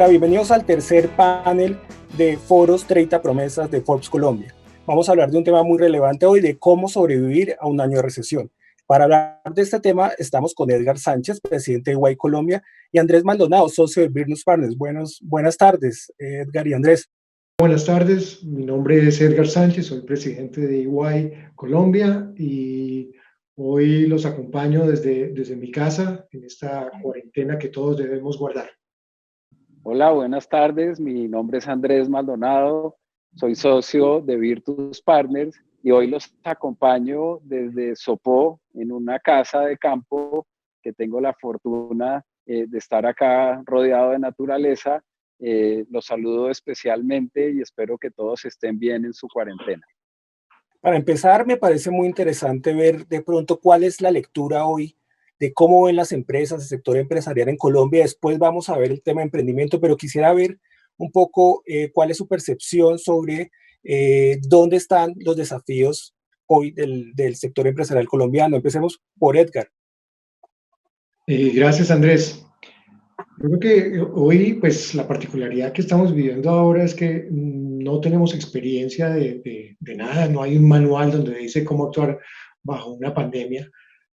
Hola, bienvenidos al tercer panel de Foros 30 Promesas de Forbes Colombia. Vamos a hablar de un tema muy relevante hoy, de cómo sobrevivir a un año de recesión. Para hablar de este tema estamos con Edgar Sánchez, presidente de EY Colombia, y Andrés Maldonado, socio de Virtus Partners. Buenas tardes, Edgar y Andrés. Buenas tardes, mi nombre es Edgar Sánchez, soy presidente de EY Colombia y hoy los acompaño desde mi casa en esta cuarentena que todos debemos guardar. Hola, buenas tardes. Mi nombre es Andrés Maldonado, soy socio de Virtus Partners y hoy los acompaño desde Sopó, en una casa de campo que tengo la fortuna de estar acá rodeado de naturaleza. Los saludo especialmente y espero que todos estén bien en su cuarentena. Para empezar, me parece muy interesante ver de pronto cuál es la lectura hoy de cómo ven las empresas, el sector empresarial en Colombia. Después vamos a ver el tema de emprendimiento, pero quisiera ver un poco cuál es su percepción sobre dónde están los desafíos hoy del sector empresarial colombiano. Empecemos por Edgar. Gracias, Andrés. Yo creo que hoy, pues, la particularidad que estamos viviendo ahora es que no tenemos experiencia de nada, no hay un manual donde dice cómo actuar bajo una pandemia.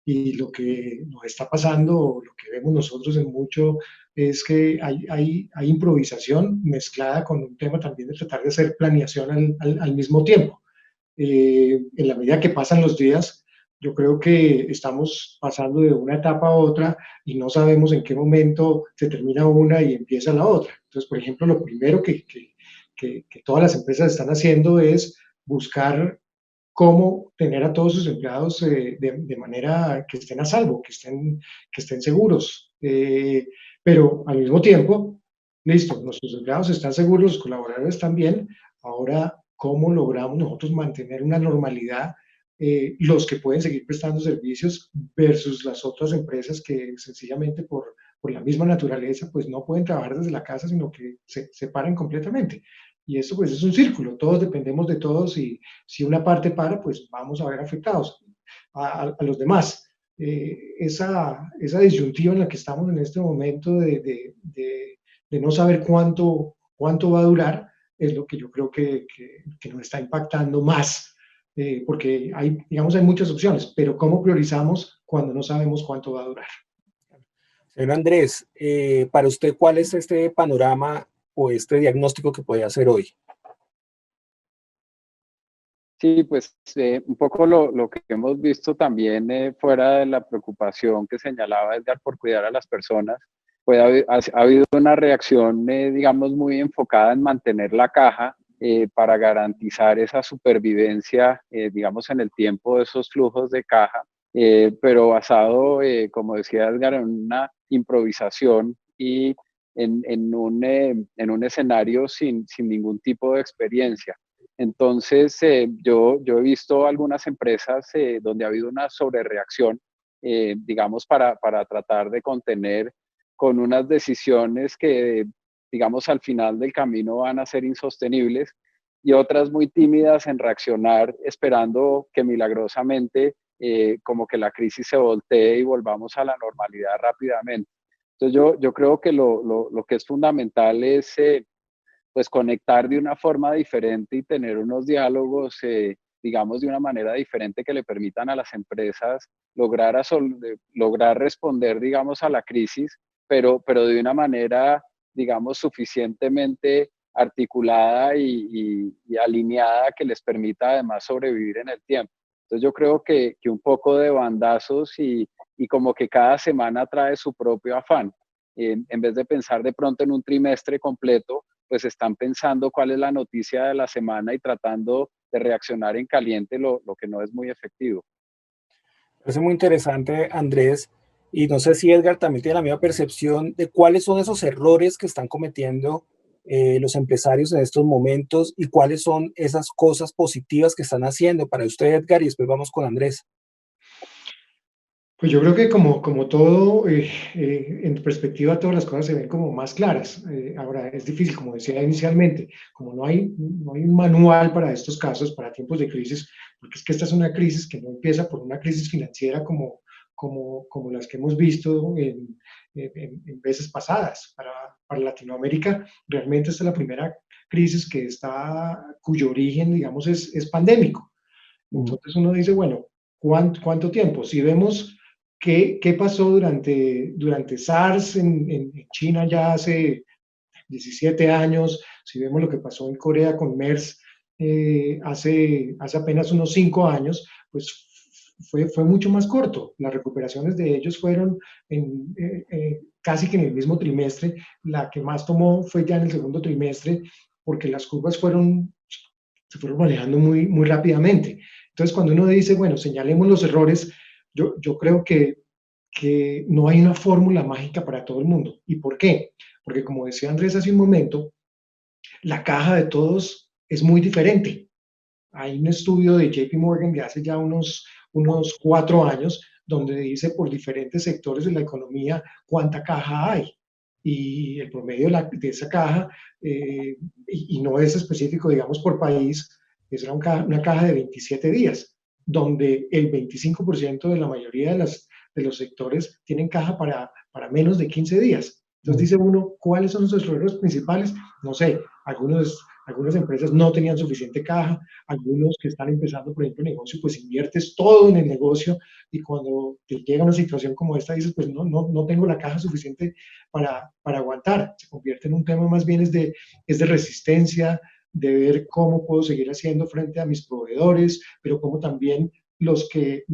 Y lo que nos está pasando, lo que vemos nosotros en mucho, es que hay improvisación mezclada con un tema también de tratar de hacer planeación al mismo tiempo. En la medida que pasan los días, yo creo que estamos pasando de una etapa a otra y no sabemos en qué momento se termina una y empieza la otra. Entonces, por ejemplo, lo primero que todas las empresas están haciendo es buscar cómo tener a todos sus empleados de manera que estén a salvo, que estén seguros. Pero al mismo tiempo, listo, nuestros empleados están seguros, los colaboradores también. Ahora, ¿cómo logramos nosotros mantener una normalidad? Los que pueden seguir prestando servicios versus las otras empresas que sencillamente por la misma naturaleza, pues no pueden trabajar desde la casa, sino que se separan completamente. Y eso pues es un círculo, todos dependemos de todos y si una parte para, pues vamos a ver afectados a los demás. Esa disyuntiva en la que estamos en este momento de no saber cuánto va a durar es lo que yo creo que nos está impactando más, porque digamos, hay muchas opciones, pero ¿cómo priorizamos cuando no sabemos cuánto va a durar? Señor Andrés, para usted, ¿cuál es este panorama o este diagnóstico que puede hacer hoy? Sí, pues un poco lo que hemos visto también fuera de la preocupación que señalaba Edgar por cuidar a las personas, pues ha habido una reacción, digamos, muy enfocada en mantener la caja para garantizar esa supervivencia, digamos, en el tiempo de esos flujos de caja, pero basado, como decía Edgar, en una improvisación y en un escenario sin ningún tipo de experiencia. Entonces, yo he visto algunas empresas donde ha habido una sobrereacción, digamos, para tratar de contener con unas decisiones que, digamos, al final del camino van a ser insostenibles y otras muy tímidas en reaccionar, esperando que milagrosamente como que la crisis se voltee y volvamos a la normalidad rápidamente. Entonces, yo creo que lo que es fundamental es pues conectar de una forma diferente y tener unos diálogos, digamos, de una manera diferente que le permitan a las empresas lograr responder, digamos, a la crisis, pero de una manera, digamos, suficientemente articulada y alineada que les permita además sobrevivir en el tiempo. Entonces yo creo que un poco de bandazos y como que cada semana trae su propio afán. En vez de pensar de pronto en un trimestre completo, pues están pensando cuál es la noticia de la semana y tratando de reaccionar en caliente, lo que no es muy efectivo. Es muy interesante, Andrés, y no sé si Edgar también tiene la misma percepción de cuáles son esos errores que están cometiendo los empresarios en estos momentos y cuáles son esas cosas positivas que están haciendo para usted, Edgar, y después vamos con Andrés. Pues yo creo que como todo, en perspectiva todas las cosas se ven como más claras. Ahora es difícil, como decía inicialmente, como no hay un manual para estos casos, para tiempos de crisis, porque es que esta es una crisis que no empieza por una crisis financiera como las que hemos visto en veces pasadas. Para Latinoamérica, realmente esta es la primera crisis cuyo origen, digamos, es pandémico. Entonces uno dice, bueno, ¿cuánto tiempo? Si vemos qué pasó durante SARS en China ya hace 17 años, si vemos lo que pasó en Corea con MERS hace apenas unos 5 años, pues fue mucho más corto. Las recuperaciones de ellos fueron casi que en el mismo trimestre. La que más tomó fue ya en el segundo trimestre, porque las curvas se fueron manejando muy rápidamente. Entonces, cuando uno dice, bueno, señalemos los errores, yo creo que no hay una fórmula mágica para todo el mundo. ¿Y por qué? Porque como decía Andrés hace un momento, la caja de todos es muy diferente. Hay un estudio de JP Morgan de hace ya unos 4 años donde dice por diferentes sectores de la economía cuánta caja hay. Y el promedio de esa caja, y no es específico, digamos, por país, es una caja de 27 días, donde el 25% de la mayoría de los sectores tienen caja para menos de 15 días. Entonces dice uno, ¿cuáles son los errores principales? No sé, algunas empresas no tenían suficiente caja, algunos que están empezando, por ejemplo, negocio, pues inviertes todo en el negocio y cuando te llega una situación como esta dices, pues no tengo la caja suficiente para aguantar. Se convierte en un tema más bien es de resistencia, de ver cómo puedo seguir haciendo frente a mis proveedores, pero cómo también los que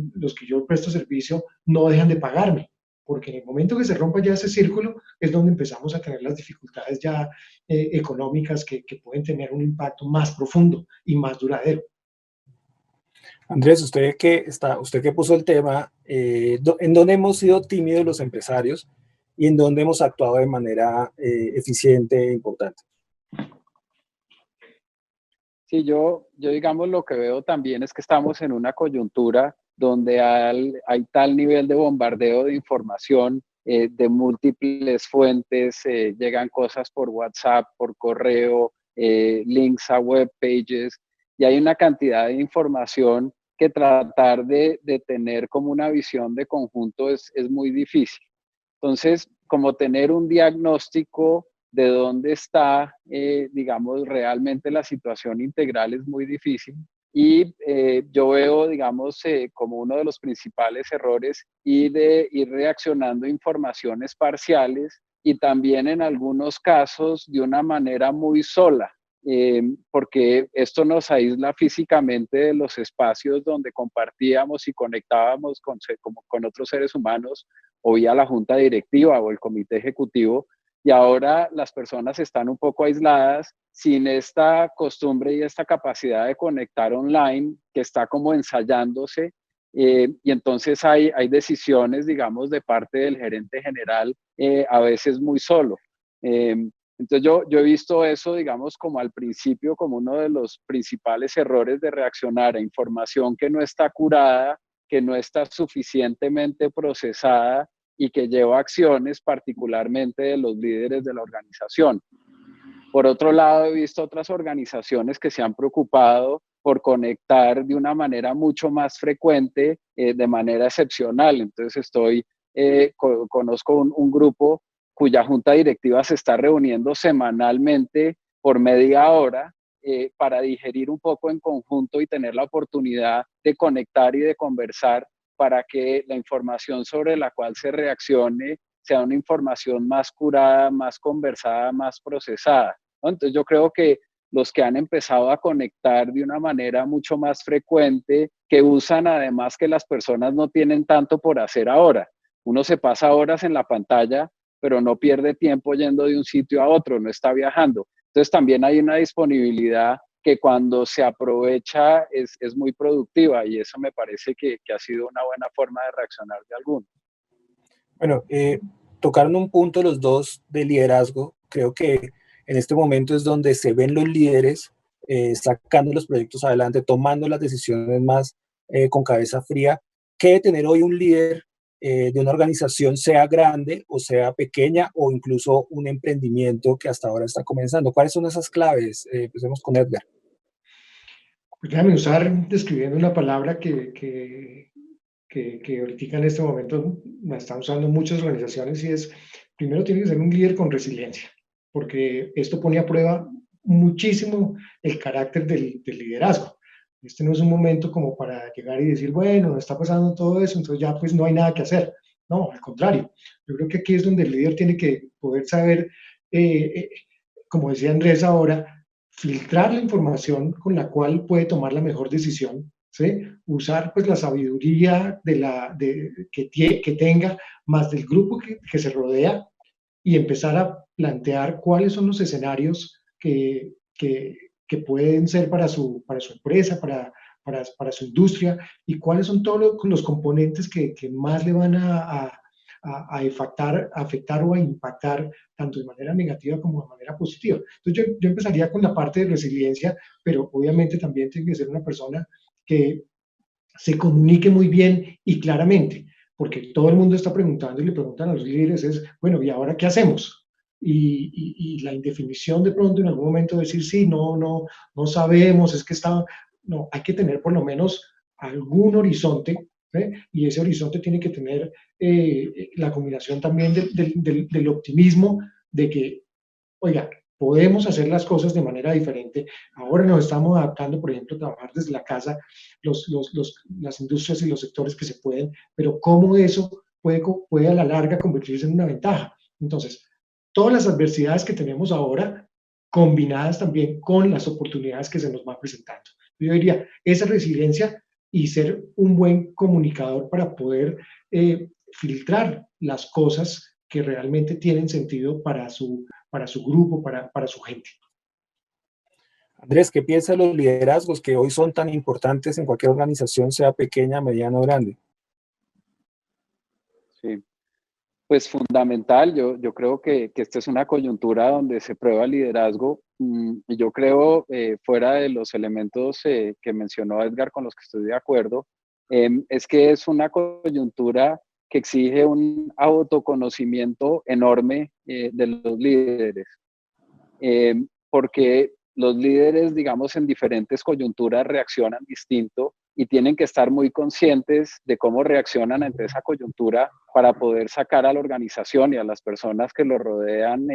yo presto servicio no dejan de pagarme, porque en el momento que se rompa ya ese círculo es donde empezamos a tener las dificultades ya económicas que pueden tener un impacto más profundo y más duradero. Andrés, usted que puso el tema, ¿en dónde hemos sido tímidos los empresarios y en dónde hemos actuado de manera eficiente e importante? Sí, yo digamos lo que veo también es que estamos en una coyuntura donde hay tal nivel de bombardeo de información de múltiples fuentes, llegan cosas por WhatsApp, por correo, links a web pages, y hay una cantidad de información que tratar de tener como una visión de conjunto es muy difícil. Entonces, como tener un diagnóstico de dónde está, digamos, realmente la situación integral es muy difícil. Y yo veo, digamos, como uno de los principales errores y de ir reaccionando a informaciones parciales y también en algunos casos de una manera muy sola, porque esto nos aísla físicamente de los espacios donde compartíamos y conectábamos con otros seres humanos o vía la junta directiva o el comité ejecutivo, y ahora las personas están un poco aisladas sin esta costumbre y esta capacidad de conectar online que está como ensayándose, y entonces hay decisiones, digamos, de parte del gerente general, a veces muy solo. Entonces yo he visto eso, digamos, como al principio, como uno de los principales errores de reaccionar a información que no está curada, que no está suficientemente procesada y que lleva acciones particularmente de los líderes de la organización. Por otro lado, he visto otras organizaciones que se han preocupado por conectar de una manera mucho más frecuente, de manera excepcional. Entonces conozco un grupo cuya junta directiva se está reuniendo semanalmente por media hora para digerir un poco en conjunto y tener la oportunidad de conectar y de conversar para que la información sobre la cual se reaccione sea una información más curada, más conversada, más procesada, ¿no? Entonces yo creo que los que han empezado a conectar de una manera mucho más frecuente, que usan además que las personas no tienen tanto por hacer ahora. Uno se pasa horas en la pantalla, pero no pierde tiempo yendo de un sitio a otro, no está viajando. Entonces también hay una disponibilidad que cuando se aprovecha es muy productiva, y eso me parece que ha sido una buena forma de reaccionar de algunos. Bueno, tocaron un punto los dos de liderazgo. Creo que en este momento es donde se ven los líderes sacando los proyectos adelante, tomando las decisiones más con cabeza fría. ¿Qué debe tener hoy un líder de una organización, sea grande o sea pequeña, o incluso un emprendimiento que hasta ahora está comenzando? ¿Cuáles son esas claves? Empecemos con Edgar. Pues déjame usar, describiendo una palabra que que ahorita en este momento la están usando muchas organizaciones y es, primero tiene que ser un líder con resiliencia, porque esto pone a prueba muchísimo el carácter del liderazgo. Este no es un momento como para llegar y decir, bueno, está pasando todo eso, entonces ya pues no hay nada que hacer. No, al contrario. Yo creo que aquí es donde el líder tiene que poder saber, eh, eh, como decía Andrés ahora, filtrar la información con la cual puede tomar la mejor decisión, ¿sí? Usar pues la sabiduría que tenga, más del grupo que se rodea, y empezar a plantear cuáles son los escenarios que pueden ser para su empresa, para su industria, y cuáles son todos los componentes que más le van a afectar o a impactar tanto de manera negativa como de manera positiva. Entonces yo empezaría con la parte de resiliencia, pero obviamente también tiene que ser una persona que se comunique muy bien y claramente, porque todo el mundo está preguntando y le preguntan a los líderes es, bueno, ¿y ahora qué hacemos? Y la indefinición de pronto en algún momento decir, sí, no sabemos, es que está, no, hay que tener por lo menos algún horizonte, ¿eh? Y ese horizonte tiene que tener la combinación también del optimismo de que, oiga, podemos hacer las cosas de manera diferente. Ahora nos estamos adaptando, por ejemplo, a trabajar desde la casa, las industrias y los sectores que se pueden, pero cómo eso puede a la larga convertirse en una ventaja. Entonces, todas las adversidades que tenemos ahora, combinadas también con las oportunidades que se nos van presentando. Yo diría, esa resiliencia y ser un buen comunicador para poder filtrar las cosas que realmente tienen sentido para su grupo, para su gente. Andrés, ¿qué piensa de los liderazgos que hoy son tan importantes en cualquier organización, sea pequeña, mediana o grande? Sí, pues fundamental, yo creo que esta es una coyuntura donde se prueba el liderazgo y yo creo, fuera de los elementos que mencionó Edgar con los que estoy de acuerdo, es que es una coyuntura que exige un autoconocimiento enorme de los líderes, porque los líderes, digamos, en diferentes coyunturas reaccionan distinto y tienen que estar muy conscientes de cómo reaccionan ante esa coyuntura para poder sacar a la organización y a las personas que lo rodean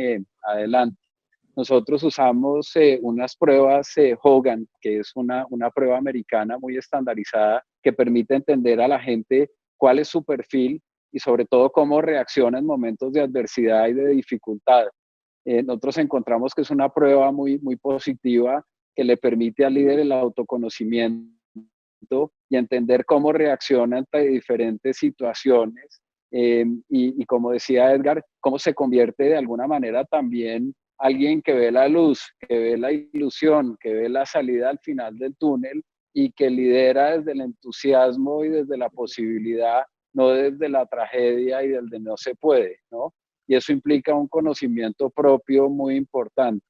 adelante. Nosotros usamos unas pruebas Hogan, que es una prueba americana muy estandarizada que permite entender a la gente cuál es su perfil y sobre todo cómo reacciona en momentos de adversidad y de dificultad. Nosotros encontramos que es una prueba muy positiva que le permite al líder el autoconocimiento y entender cómo reacciona ante diferentes situaciones. Y como decía Edgar, cómo se convierte de alguna manera también alguien que ve la luz, que ve la ilusión, que ve la salida al final del túnel y que lidera desde el entusiasmo y desde la posibilidad, no desde la tragedia y desde no se puede, ¿no? Y eso implica un conocimiento propio muy importante.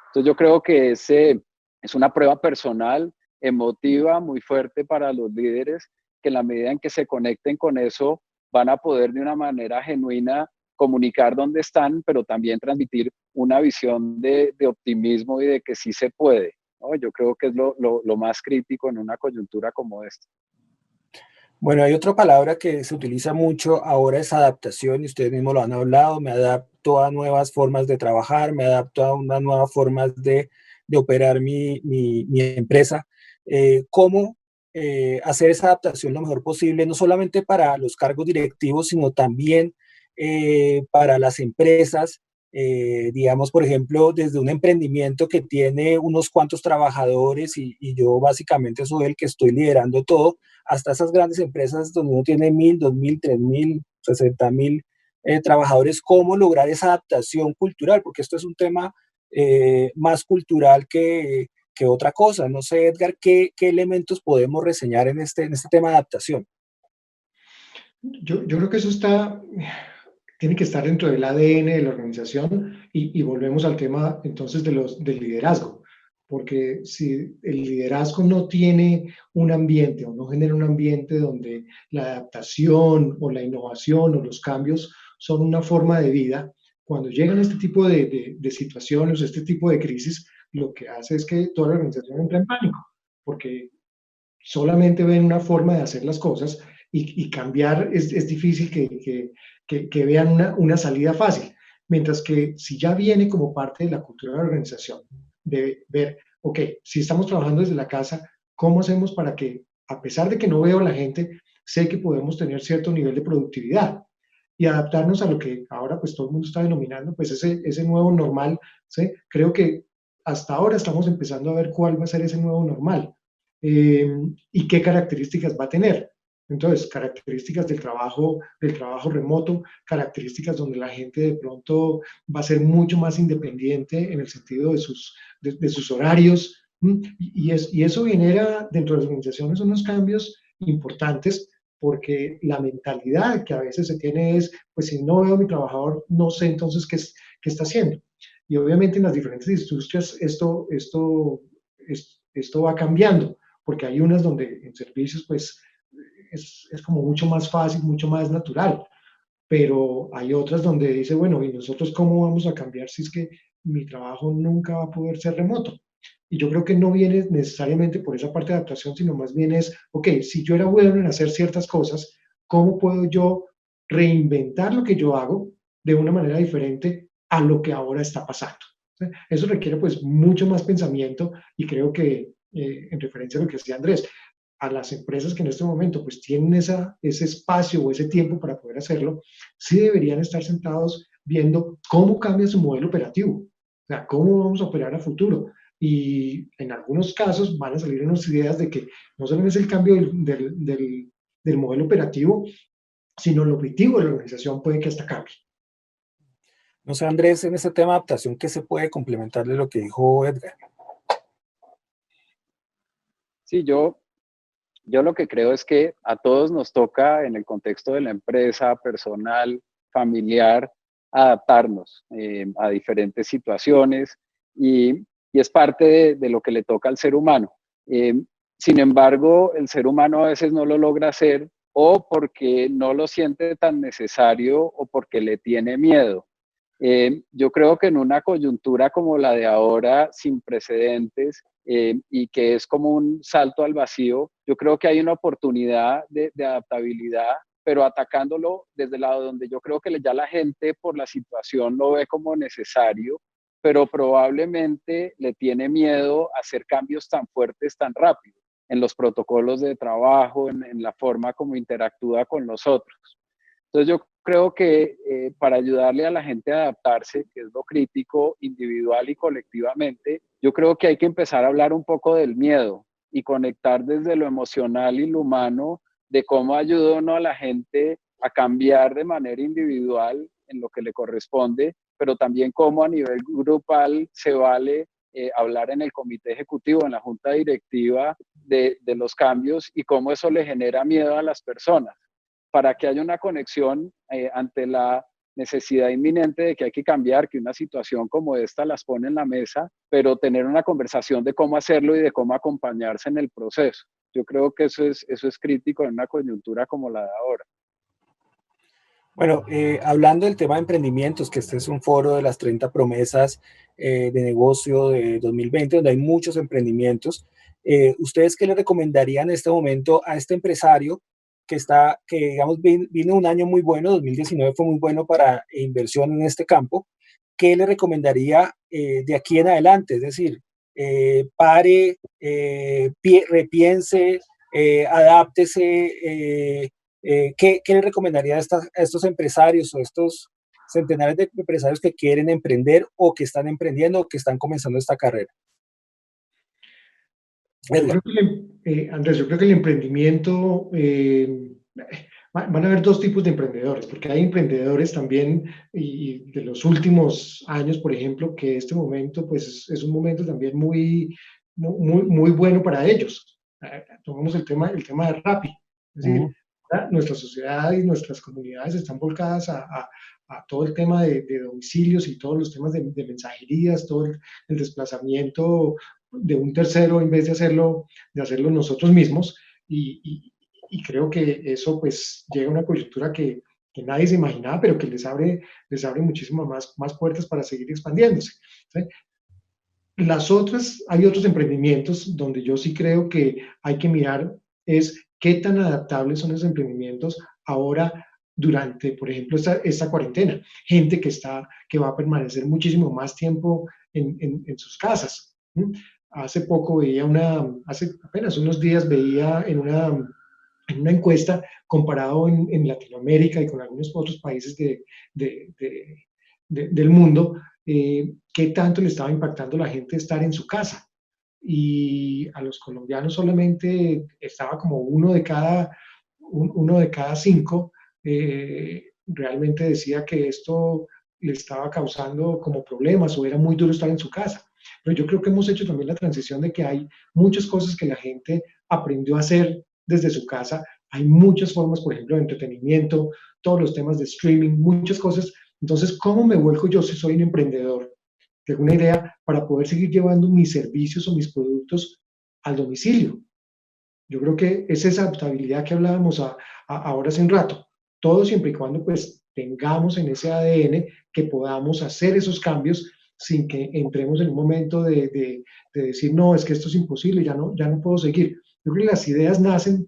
Entonces yo creo que es una prueba personal, emotiva, muy fuerte para los líderes, que en la medida en que se conecten con eso, van a poder de una manera genuina comunicar dónde están, pero también transmitir una visión de optimismo y de que sí se puede, ¿no? Yo creo que es lo más crítico en una coyuntura como esta. Bueno, hay otra palabra que se utiliza mucho ahora, es adaptación, y ustedes mismos lo han hablado. Me adapto a nuevas formas de trabajar, me adapto a unas nuevas formas de operar mi empresa. ¿Cómo hacer esa adaptación lo mejor posible, no solamente para los cargos directivos, sino también para las empresas? Digamos, por ejemplo, desde un emprendimiento que tiene unos cuantos trabajadores y yo básicamente soy el que estoy liderando todo, hasta esas grandes empresas donde uno tiene 1.000, 2.000, 3.000, 60.000 trabajadores. ¿Cómo lograr esa adaptación cultural? Porque esto es un tema más cultural que otra cosa. No sé, Edgar, ¿qué elementos podemos reseñar en este tema de adaptación? Yo creo que eso tiene que estar dentro del ADN de la organización y volvemos al tema entonces del liderazgo, porque si el liderazgo no tiene un ambiente o no genera un ambiente donde la adaptación o la innovación o los cambios son una forma de vida, cuando llegan este tipo de situaciones, este tipo de crisis, lo que hace es que toda la organización entra en pánico, porque solamente ven una forma de hacer las cosas y cambiar es difícil que vean una salida fácil. Mientras que si ya viene como parte de la cultura de la organización, de ver, ok, si estamos trabajando desde la casa, ¿cómo hacemos para que, a pesar de que no veo a la gente, sé que podemos tener cierto nivel de productividad y adaptarnos a lo que ahora pues todo el mundo está denominando pues ese nuevo normal? ¿Sí? Creo que hasta ahora estamos empezando a ver cuál va a ser ese nuevo normal y qué características va a tener. Entonces, características del trabajo remoto, características donde la gente de pronto va a ser mucho más independiente en el sentido de sus horarios, y eso genera dentro de las organizaciones unos cambios importantes, porque la mentalidad que a veces se tiene es, pues si no veo a mi trabajador, no sé entonces qué está haciendo. Y obviamente en las diferentes industrias esto va cambiando, porque hay unas donde en servicios pues es como mucho más fácil, mucho más natural, pero hay otras donde dice, bueno, ¿y nosotros cómo vamos a cambiar si es que mi trabajo nunca va a poder ser remoto? Y yo creo que no viene necesariamente por esa parte de adaptación, sino más bien es, ok, si yo era bueno en hacer ciertas cosas, ¿cómo puedo yo reinventar lo que yo hago de una manera diferente a lo que ahora está pasando? ¿Sí? Eso requiere pues mucho más pensamiento, y creo que en referencia a lo que decía Andrés, a las empresas que en este momento pues tienen ese espacio o ese tiempo para poder hacerlo, sí deberían estar sentados viendo cómo cambia su modelo operativo, o sea, cómo vamos a operar a futuro. Y en algunos casos van a salir unas ideas de que no solo es el cambio del modelo operativo, sino el objetivo de la organización puede que hasta cambie. No sé, Andrés, en este tema de adaptación, ¿qué se puede complementar de lo que dijo Edgar? Sí, yo lo que creo es que a todos nos toca, en el contexto de la empresa, personal, familiar, adaptarnos a diferentes situaciones, y es parte de lo que le toca al ser humano. Eh, Sin embargo, el ser humano a veces no lo logra hacer, o porque no lo siente tan necesario o porque le tiene miedo. Yo creo que en una coyuntura como la de ahora, sin precedentes, y que es como un salto al vacío, yo creo que hay una oportunidad de adaptabilidad, pero atacándolo desde el lado donde yo creo que ya la gente por la situación lo ve como necesario, pero probablemente le tiene miedo a hacer cambios tan fuertes tan rápido en los protocolos de trabajo, en la forma como interactúa con los otros. Entonces yo creo que para ayudarle a la gente a adaptarse, que es lo crítico, individual y colectivamente, yo creo que hay que empezar a hablar un poco del miedo y conectar desde lo emocional y lo humano, de cómo ayuda uno a la gente a cambiar de manera individual en lo que le corresponde, pero también cómo a nivel grupal se vale hablar en el comité ejecutivo, en la junta directiva de los cambios, y cómo eso le genera miedo a las personas, para que haya una conexión ante la necesidad inminente de que hay que cambiar, que una situación como esta las pone en la mesa, pero tener una conversación de cómo hacerlo y de cómo acompañarse en el proceso. Yo creo que eso es crítico en una coyuntura como la de ahora. Bueno, hablando del tema de emprendimientos, que este es un foro de las 30 promesas de negocio de 2020, donde hay muchos emprendimientos, ¿ustedes qué le recomendarían en este momento a este empresario que digamos, vino un año muy bueno, 2019 fue muy bueno para inversión en este campo? ¿Qué le recomendaría de aquí en adelante? Es decir, pare, repiense, adáptese. ¿Qué le recomendaría a estos empresarios o a estos centenares de empresarios que quieren emprender o que están emprendiendo o que están comenzando esta carrera? Yo creo que, Andrés, yo creo que el emprendimiento, van a haber dos tipos de emprendedores, porque hay emprendedores también, y de los últimos años, por ejemplo, que este momento, pues es un momento también muy bueno para ellos. Tomamos el tema de Rappi. Es decir, nuestra sociedad y nuestras comunidades están volcadas a todo el tema de domicilios y todos los temas de mensajerías, todo el desplazamiento de un tercero en vez de hacerlo nosotros mismos. Y creo que eso pues llega a una coyuntura que nadie se imaginaba, pero que les abre muchísimas más puertas para seguir expandiéndose. ¿Sí? Hay otros emprendimientos donde yo sí creo que hay que mirar es qué tan adaptables son esos emprendimientos ahora durante, por ejemplo, esta cuarentena. Gente que va a permanecer muchísimo más tiempo en sus casas. Hace poco veía hace apenas unos días veía en una encuesta comparado en Latinoamérica y con algunos otros países de, del mundo, qué tanto le estaba impactando a la gente estar en su casa. Y a los colombianos solamente estaba como uno de cada cinco realmente decía que esto le estaba causando como problemas o era muy duro estar en su casa. Pero yo creo que hemos hecho también la transición de que hay muchas cosas que la gente aprendió a hacer desde su casa. Hay muchas formas, por ejemplo, de entretenimiento, todos los temas de streaming, muchas cosas. Entonces, ¿cómo me vuelco yo si soy un emprendedor? Tengo una idea para poder seguir llevando mis servicios o mis productos al domicilio. Yo creo que es esa adaptabilidad que hablábamos ahora hace un rato. Todo siempre y cuando pues tengamos en ese ADN que podamos hacer esos cambios sin que entremos en un momento de decir, no, es que esto es imposible, ya no puedo seguir. Yo creo que las ideas nacen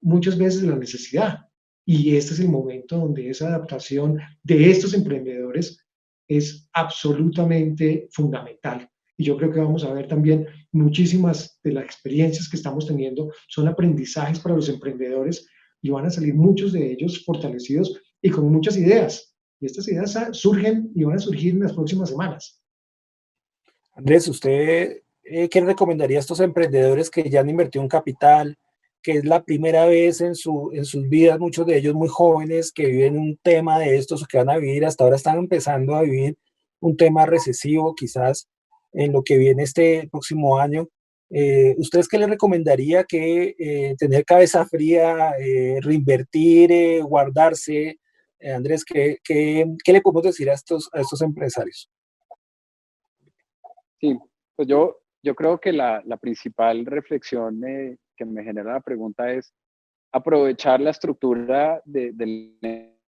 muchas veces de la necesidad y este es el momento donde esa adaptación de estos emprendedores es absolutamente fundamental. Y yo creo que vamos a ver también muchísimas de las experiencias que estamos teniendo son aprendizajes para los emprendedores y van a salir muchos de ellos fortalecidos y con muchas ideas. Y estas ideas surgen y van a surgir en las próximas semanas. Andrés, ¿usted qué recomendaría a estos emprendedores que ya han invertido un capital, que es la primera vez en sus vidas, muchos de ellos muy jóvenes, que viven un tema de estos o que van a vivir, hasta ahora están empezando a vivir un tema recesivo, quizás en lo que viene este próximo año? ¿Ustedes qué les recomendaría? Que tener cabeza fría, reinvertir, guardarse. Andrés, ¿qué le podemos decir a estos empresarios? Sí, pues yo creo que la principal reflexión que me genera la pregunta es aprovechar la estructura del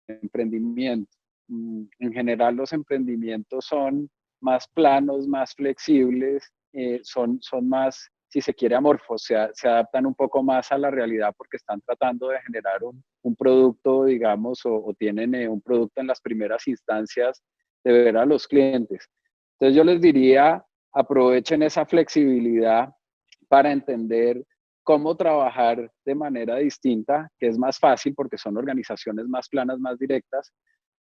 emprendimiento. En general, los emprendimientos son más planos, más flexibles, son más, si se quiere, amorfos, se adaptan un poco más a la realidad porque están tratando de generar un producto, digamos, o tienen un producto en las primeras instancias de ver a los clientes. Entonces yo les diría, aprovechen esa flexibilidad para entender cómo trabajar de manera distinta, que es más fácil porque son organizaciones más planas, más directas,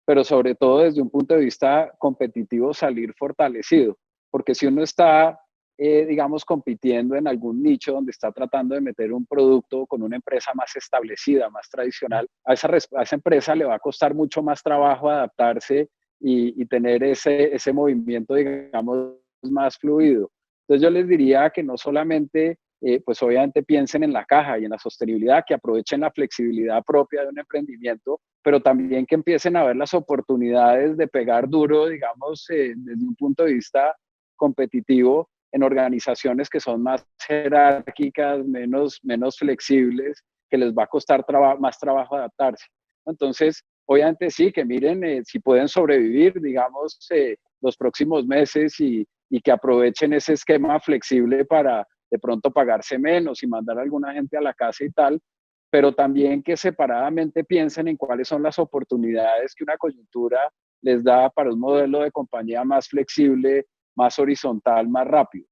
pero sobre todo desde un punto de vista competitivo salir fortalecido, porque si uno está, digamos, compitiendo en algún nicho donde está tratando de meter un producto con una empresa más establecida, más tradicional, a esa empresa le va a costar mucho más trabajo adaptarse y tener ese movimiento, digamos, más fluido. Entonces yo les diría que no solamente pues obviamente piensen en la caja y en la sostenibilidad, que aprovechen la flexibilidad propia de un emprendimiento, pero también que empiecen a ver las oportunidades de pegar duro, digamos, desde un punto de vista competitivo en organizaciones que son más jerárquicas, menos flexibles, que les va a costar más trabajo adaptarse. Entonces, obviamente sí, que miren si pueden sobrevivir, digamos, los próximos meses y que aprovechen ese esquema flexible para de pronto pagarse menos y mandar a alguna gente a la casa y tal, pero también que separadamente piensen en cuáles son las oportunidades que una coyuntura les da para un modelo de compañía más flexible, más horizontal, más rápido.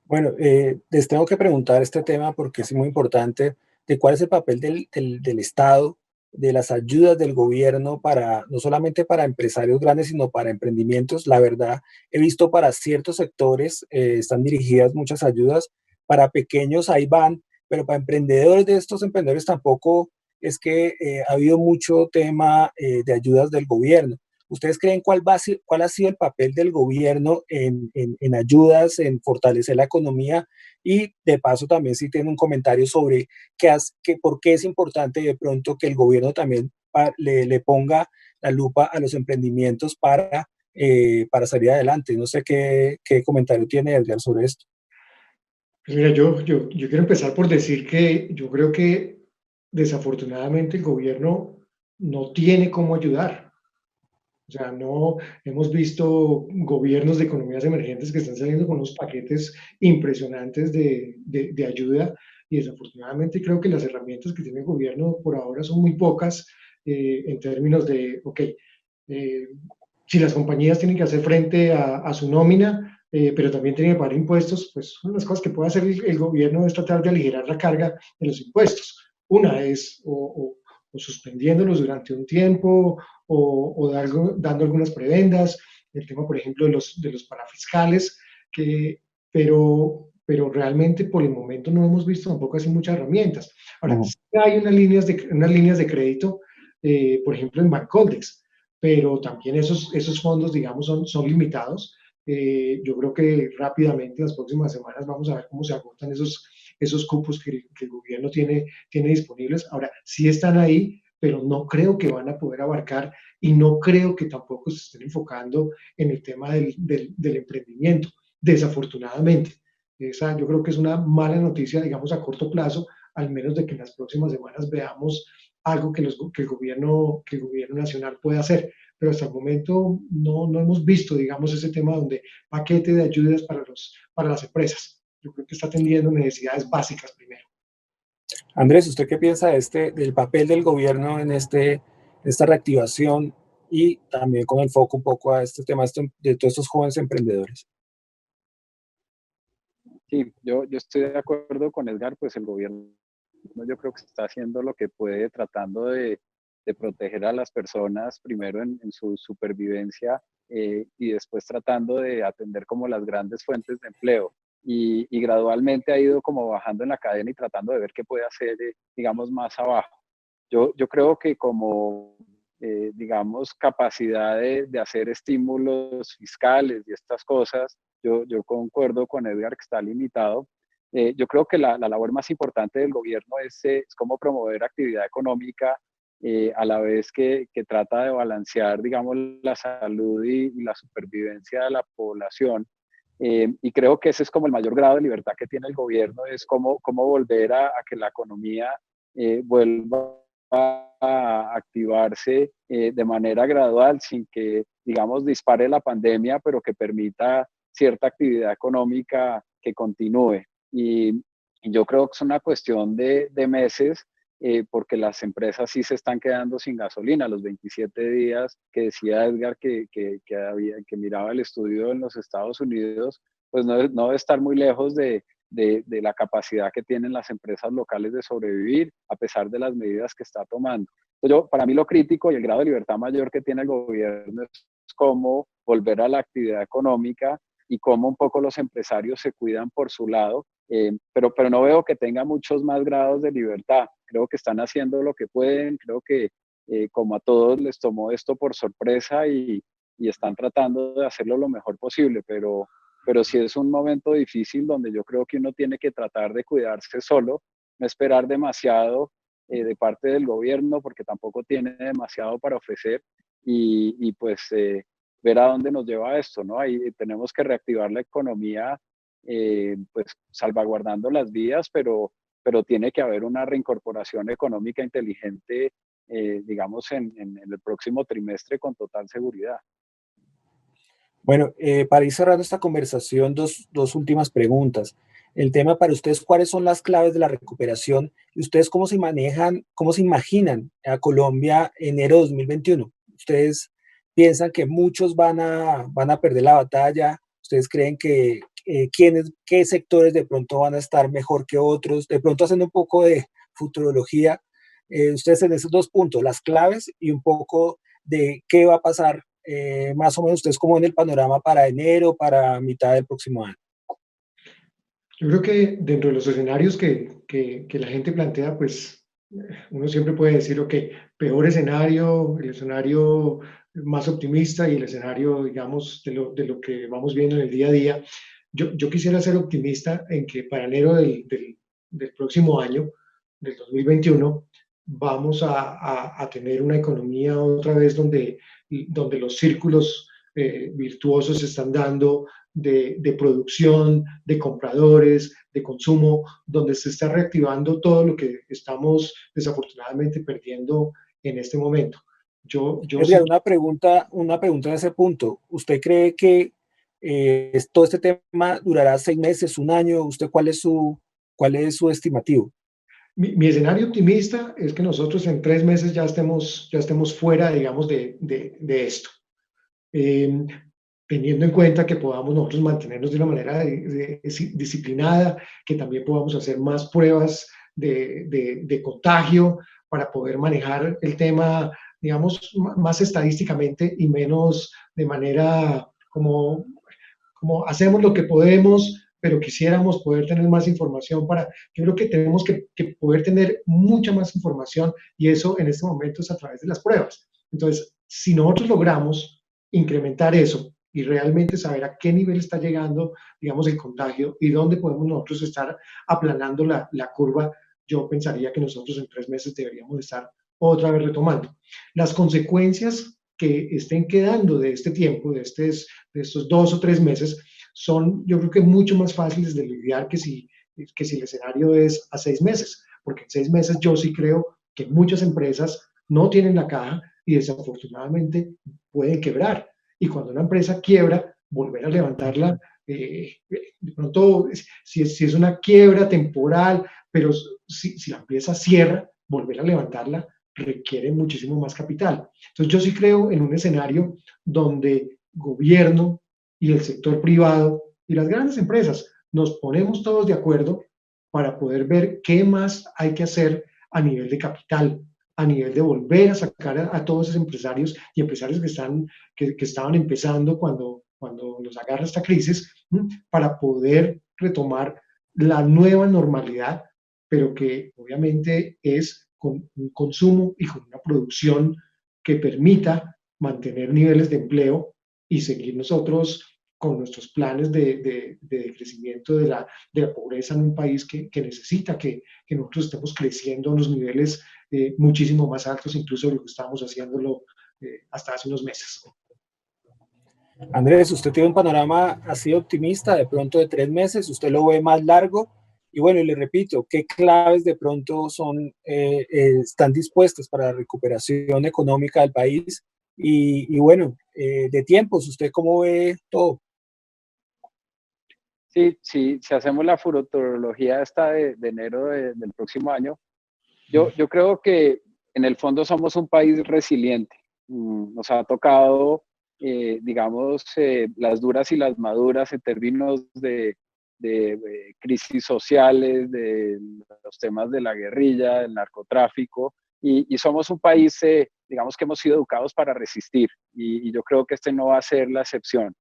Bueno, les tengo que preguntar este tema porque es muy importante, de cuál es el papel del Estado, de las ayudas del gobierno para, no solamente para empresarios grandes, sino para emprendimientos. La verdad, he visto para ciertos sectores, están dirigidas muchas ayudas, para pequeños ahí van, pero para emprendedores de estos emprendedores tampoco es que ha habido mucho tema de ayudas del gobierno. ¿Ustedes creen cuál ha sido el papel del gobierno en ayudas, en fortalecer la economía? Y de paso también si tienen un comentario sobre por qué es importante de pronto que el gobierno también le ponga la lupa a los emprendimientos para salir adelante. No sé qué comentario tiene Edgar sobre esto. Pues mira, yo quiero empezar por decir que yo creo que desafortunadamente el gobierno no tiene cómo ayudar. O sea, no hemos visto gobiernos de economías emergentes que están saliendo con unos paquetes impresionantes de ayuda y desafortunadamente creo que las herramientas que tiene el gobierno por ahora son muy pocas en términos de, ok, eh, si las compañías tienen que hacer frente a su nómina, pero también tienen que pagar impuestos, pues una de las cosas que puede hacer el gobierno es tratar de aligerar la carga de los impuestos. Una es o suspendiéndolos durante un tiempo dando algunas prebendas, el tema, por ejemplo, de los parafiscales, que, pero realmente por el momento no hemos visto tampoco así muchas herramientas. Ahora, sí hay unas líneas de crédito, por ejemplo, en Bancoldex, pero también esos fondos, digamos, son limitados. Yo creo que rápidamente, en las próximas semanas, vamos a ver cómo se agotan esos cupos que el gobierno tiene disponibles. Ahora, sí están ahí, pero no creo que van a poder abarcar y no creo que tampoco se estén enfocando en el tema del emprendimiento, desafortunadamente. Esa yo creo que es una mala noticia, digamos, a corto plazo, al menos de que en las próximas semanas veamos algo que el gobierno nacional pueda hacer. Pero hasta el momento no hemos visto, digamos, ese tema donde paquete de ayudas para las empresas. Yo creo que está atendiendo necesidades básicas primero. Andrés, ¿usted qué piensa del papel del gobierno en esta reactivación y también con el foco un poco a este tema de todos estos jóvenes emprendedores? Sí, yo estoy de acuerdo con Edgar, pues el gobierno yo creo que está haciendo lo que puede tratando de proteger a las personas primero en su supervivencia y después tratando de atender como las grandes fuentes de empleo. Y gradualmente ha ido como bajando en la cadena y tratando de ver qué puede hacer, digamos, más abajo. Yo creo que como, digamos, capacidad de hacer estímulos fiscales y estas cosas, yo concuerdo con Edgar que está limitado. Yo creo que la labor más importante del gobierno es cómo promover actividad económica a la vez que trata de balancear, digamos, la salud y la supervivencia de la población. Y creo que ese es como el mayor grado de libertad que tiene el gobierno, es cómo volver a que la economía vuelva a activarse de manera gradual sin que, digamos, dispare la pandemia, pero que permita cierta actividad económica que continúe. Y yo creo que es una cuestión de meses, porque las empresas sí se están quedando sin gasolina. Los 27 días que decía Edgar que miraba el estudio en los Estados Unidos, pues no debe estar muy lejos de la capacidad que tienen las empresas locales de sobrevivir a pesar de las medidas que está tomando. Entonces para mí lo crítico y el grado de libertad mayor que tiene el gobierno es cómo volver a la actividad económica y cómo un poco los empresarios se cuidan por su lado, pero no veo que tenga muchos más grados de libertad. Creo que están haciendo lo que pueden, creo que como a todos les tomó esto por sorpresa y están tratando de hacerlo lo mejor posible, pero sí es un momento difícil donde yo creo que uno tiene que tratar de cuidarse solo, no esperar demasiado de parte del gobierno porque tampoco tiene demasiado para ofrecer y pues ver a dónde nos lleva esto, ¿no? Ahí tenemos que reactivar la economía, pues salvaguardando las vías, pero tiene que haber una reincorporación económica inteligente, digamos, en el próximo trimestre con total seguridad. Bueno, para ir cerrando esta conversación, dos últimas preguntas. El tema para ustedes, ¿cuáles son las claves de la recuperación? ¿Y ustedes cómo se manejan, cómo se imaginan a Colombia enero de 2021? ¿Ustedes piensan que muchos van a perder la batalla? ¿Ustedes creen que qué sectores de pronto van a estar mejor que otros? De pronto haciendo un poco de futurología, ustedes en esos dos puntos, las claves y un poco de qué va a pasar más o menos ustedes como en el panorama para enero, para mitad del próximo año. Yo creo que dentro de los escenarios que la gente plantea, pues uno siempre puede decir, ok, peor escenario, el escenario más optimista y el escenario, digamos, de lo que vamos viendo en el día a día. Yo quisiera ser optimista en que para enero del próximo año, del 2021, vamos a tener una economía otra vez donde los círculos virtuosos se están dando de producción, de compradores, de consumo, donde se está reactivando todo lo que estamos desafortunadamente perdiendo en este momento. Yo Edgar, sí. una pregunta en ese punto. ¿Usted cree que todo este tema durará 6 meses, un año? ¿Usted cuál es su estimativo? Mi escenario optimista es que nosotros en 3 meses ya estemos fuera, digamos, de esto. Eh, Teniendo en cuenta que podamos nosotros mantenernos de una manera disciplinada, que también podamos hacer más pruebas de contagio para poder manejar el tema, digamos, más estadísticamente y menos de manera como hacemos lo que podemos, pero quisiéramos poder tener más información para, yo creo que tenemos que poder tener mucha más información y eso en este momento es a través de las pruebas. Entonces, si nosotros logramos incrementar eso y realmente saber a qué nivel está llegando, digamos, el contagio y dónde podemos nosotros estar aplanando la curva, yo pensaría que nosotros en 3 meses deberíamos estar otra vez retomando. Las consecuencias que estén quedando de este tiempo, de estos 2 o 3 meses, son yo creo que mucho más fáciles de lidiar que si el escenario es a 6 meses, porque en 6 meses yo sí creo que muchas empresas no tienen la caja y desafortunadamente pueden quebrar. Y cuando una empresa quiebra, volver a levantarla, de pronto, si es una quiebra temporal, pero si la empresa cierra, volver a levantarla requiere muchísimo más capital. Entonces yo sí creo en un escenario donde gobierno y el sector privado y las grandes empresas nos ponemos todos de acuerdo para poder ver qué más hay que hacer a nivel de capital, a nivel de volver a sacar a todos esos empresarios y empresarios que estaban empezando cuando los agarra esta crisis, para poder retomar la nueva normalidad, pero que obviamente es con un consumo y con una producción que permita mantener niveles de empleo y seguir nosotros con nuestros planes de crecimiento de la pobreza en un país que necesita que nosotros estemos creciendo a unos niveles muchísimo más altos, incluso de lo que estábamos haciéndolo hasta hace unos meses. Andrés, usted tiene un panorama así optimista, de pronto de 3 meses, usted lo ve más largo. Y bueno, y le repito, ¿qué claves de pronto están dispuestas para la recuperación económica del país? Y bueno, de tiempos, ¿usted cómo ve todo? Sí, sí, si hacemos la futurología esta de enero del próximo año, yo creo que en el fondo somos un país resiliente. Nos ha tocado, digamos, las duras y las maduras en términos de crisis sociales, de los temas de la guerrilla, del narcotráfico, y somos un país, digamos, que hemos sido educados para resistir, y yo creo que este no va a ser la excepción.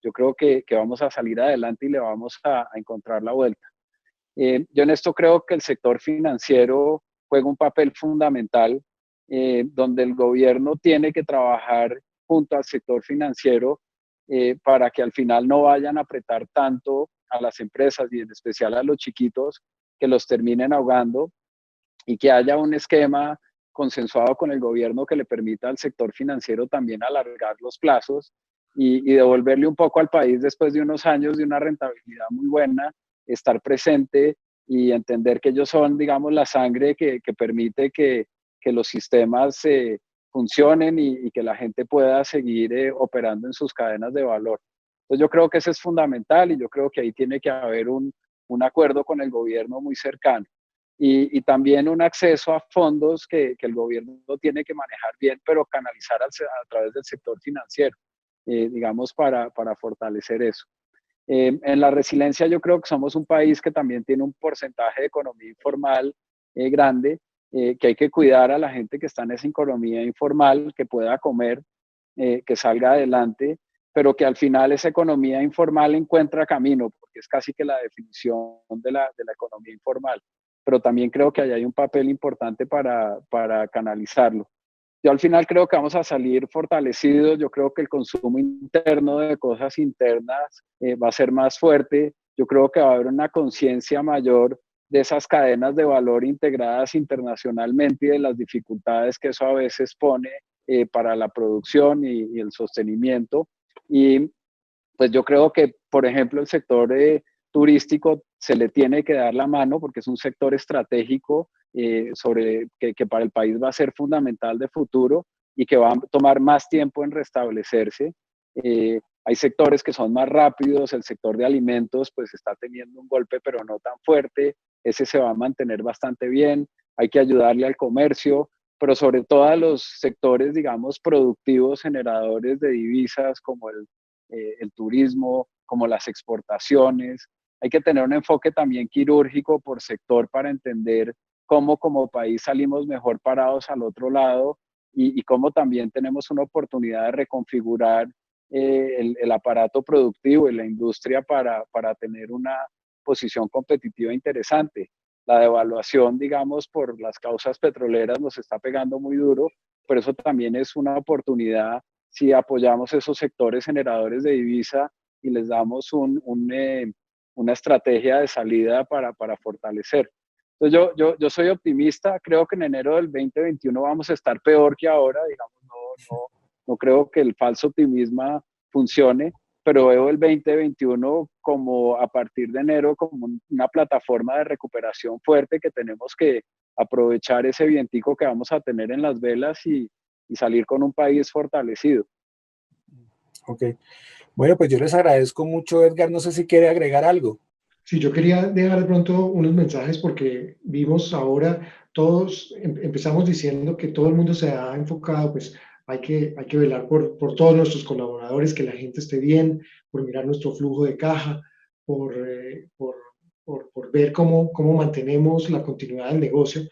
Yo creo que vamos a salir adelante y le vamos a encontrar la vuelta. Yo en esto creo que el sector financiero juega un papel fundamental, donde el gobierno tiene que trabajar junto al sector financiero, para que al final no vayan a apretar tanto a las empresas y en especial a los chiquitos, que los terminen ahogando, y que haya un esquema consensuado con el gobierno que le permita al sector financiero también alargar los plazos y devolverle un poco al país después de unos años de una rentabilidad muy buena, estar presente y entender que ellos son, digamos, la sangre que permite que los sistemas funcionen y que la gente pueda seguir operando en sus cadenas de valor. Entonces yo creo que eso es fundamental y yo creo que ahí tiene que haber un acuerdo con el gobierno muy cercano. Y también un acceso a fondos que el gobierno tiene que manejar bien, pero canalizar a través del sector financiero, digamos, para fortalecer eso. En la resiliencia yo creo que somos un país que también tiene un porcentaje de economía informal grande, que hay que cuidar a la gente que está en esa economía informal, que pueda comer, que salga adelante, pero que al final esa economía informal encuentra camino, porque es casi que la definición de la economía informal. Pero también creo que ahí hay un papel importante para canalizarlo. Yo al final creo que vamos a salir fortalecidos. Yo creo que el consumo interno de cosas internas va a ser más fuerte. Yo creo que va a haber una conciencia mayor de esas cadenas de valor integradas internacionalmente y de las dificultades que eso a veces pone para la producción y el sostenimiento. Y pues yo creo que, por ejemplo, el sector turístico se le tiene que dar la mano porque es un sector estratégico, que para el país va a ser fundamental de futuro, y que va a tomar más tiempo en restablecerse. Hay sectores que son más rápidos, el sector de alimentos pues está teniendo un golpe pero no tan fuerte, ese se va a mantener bastante bien, hay que ayudarle al comercio, pero sobre todo a los sectores, digamos, productivos, generadores de divisas como el turismo, como las exportaciones. Hay que tener un enfoque también quirúrgico por sector para entender cómo como país salimos mejor parados al otro lado y cómo también tenemos una oportunidad de reconfigurar el aparato productivo y la industria para tener una posición competitiva interesante. La devaluación, digamos, por las causas petroleras nos está pegando muy duro, pero eso también es una oportunidad si apoyamos esos sectores generadores de divisa y les damos una estrategia de salida para fortalecer. Entonces yo soy optimista, creo que en enero del 2021 vamos a estar peor que ahora, digamos, no creo que el falso optimismo funcione, pero veo el 2021 como a partir de enero como una plataforma de recuperación fuerte que tenemos que aprovechar ese vientico que vamos a tener en las velas y salir con un país fortalecido. Ok. Bueno, pues yo les agradezco mucho, Edgar. No sé si quiere agregar algo. Sí, yo quería dejar de pronto unos mensajes porque vimos ahora, todos empezamos diciendo que todo el mundo se ha enfocado, pues hay que velar por todos nuestros colaboradores, que la gente esté bien, por mirar nuestro flujo de caja, por, por ver cómo mantenemos la continuidad del negocio.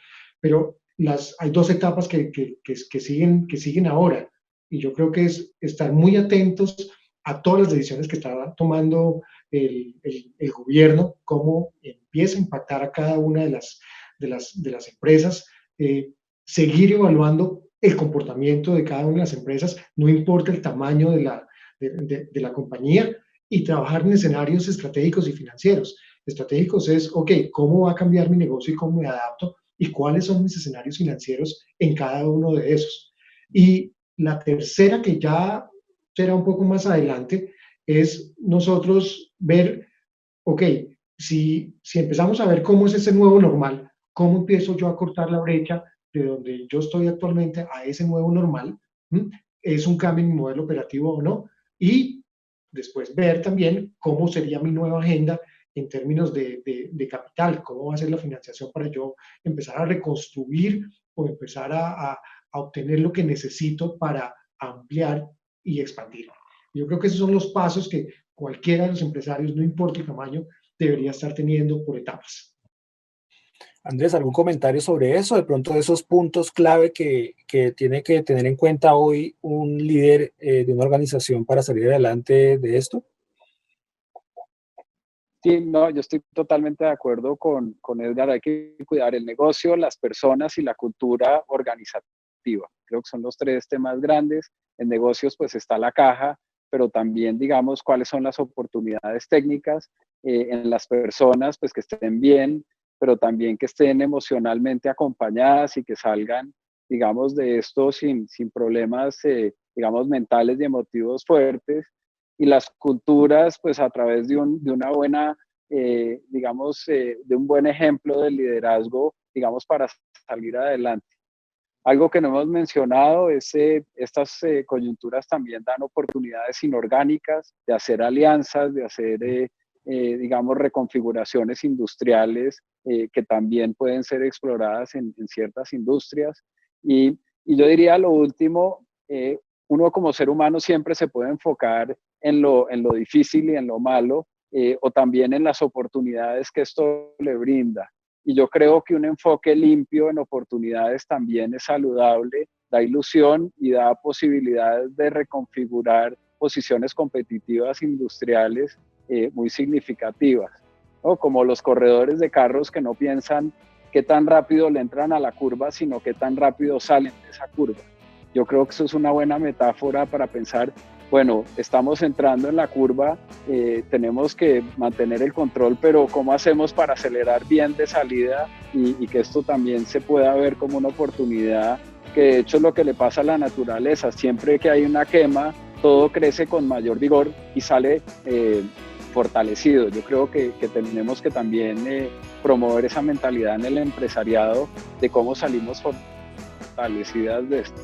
Pero hay dos etapas que siguen ahora y yo creo que es estar muy atentos a todas las decisiones que está tomando el gobierno, cómo empieza a impactar a cada una de las empresas, seguir evaluando el comportamiento de cada una de las empresas, no importa el tamaño de la compañía, y trabajar en escenarios estratégicos y financieros. Estratégicos es, ok, ¿cómo va a cambiar mi negocio y cómo me adapto? ¿Y cuáles son mis escenarios financieros en cada uno de esos? Y la tercera, que ya será un poco más adelante, es nosotros ver, ok, si empezamos a ver cómo es ese nuevo normal, cómo empiezo yo a cortar la brecha de donde yo estoy actualmente a ese nuevo normal, ¿m? ¿Es un cambio en mi modelo operativo o no? Y después ver también cómo sería mi nueva agenda en términos de capital, cómo va a ser la financiación para yo empezar a reconstruir o empezar a obtener lo que necesito para ampliar y expandir. Yo creo que esos son los pasos que cualquiera de los empresarios, no importa el tamaño, debería estar teniendo por etapas. Andrés, ¿algún comentario sobre eso? De pronto de esos puntos clave que tiene que tener en cuenta hoy un líder de una organización para salir adelante de esto. Sí, no, yo estoy totalmente de acuerdo con Edgar. Hay que cuidar el negocio, las personas y la cultura organizativa. Creo que son los tres temas grandes. En negocios pues está la caja, pero también digamos cuáles son las oportunidades técnicas. En las personas pues que estén bien, pero también que estén emocionalmente acompañadas y que salgan, digamos, de esto sin problemas, digamos, mentales y emotivos fuertes. Y las culturas, pues a través de una buena, digamos, de un buen ejemplo de liderazgo, digamos, para salir adelante. Algo que no hemos mencionado es estas coyunturas también dan oportunidades inorgánicas de hacer alianzas, de hacer, digamos, reconfiguraciones industriales que también pueden ser exploradas en ciertas industrias. Y yo diría lo último, uno como ser humano siempre se puede enfocar en lo difícil y en lo malo, o también en las oportunidades que esto le brinda. Y yo creo que un enfoque limpio en oportunidades también es saludable, da ilusión y da posibilidades de reconfigurar posiciones competitivas industriales muy significativas, ¿no? Como los corredores de carros que no piensan qué tan rápido le entran a la curva, sino qué tan rápido salen de esa curva. Yo creo que eso es una buena metáfora para pensar, bueno, estamos entrando en la curva, tenemos que mantener el control, pero ¿cómo hacemos para acelerar bien de salida y que esto también se pueda ver como una oportunidad? Que de hecho es lo que le pasa a la naturaleza, siempre que hay una quema, todo crece con mayor vigor y sale fortalecido. Yo creo que tenemos que también promover esa mentalidad en el empresariado de cómo salimos fortalecidas de esto.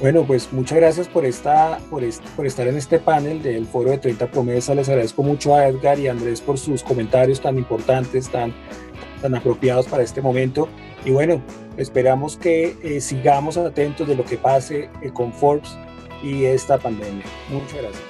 Bueno, pues muchas gracias por estar en este panel del Foro de 30 Promesas. Les agradezco mucho a Edgar y a Andrés por sus comentarios tan importantes, tan apropiados para este momento. Y bueno, esperamos que sigamos atentos de lo que pase con Forbes y esta pandemia. Muchas gracias.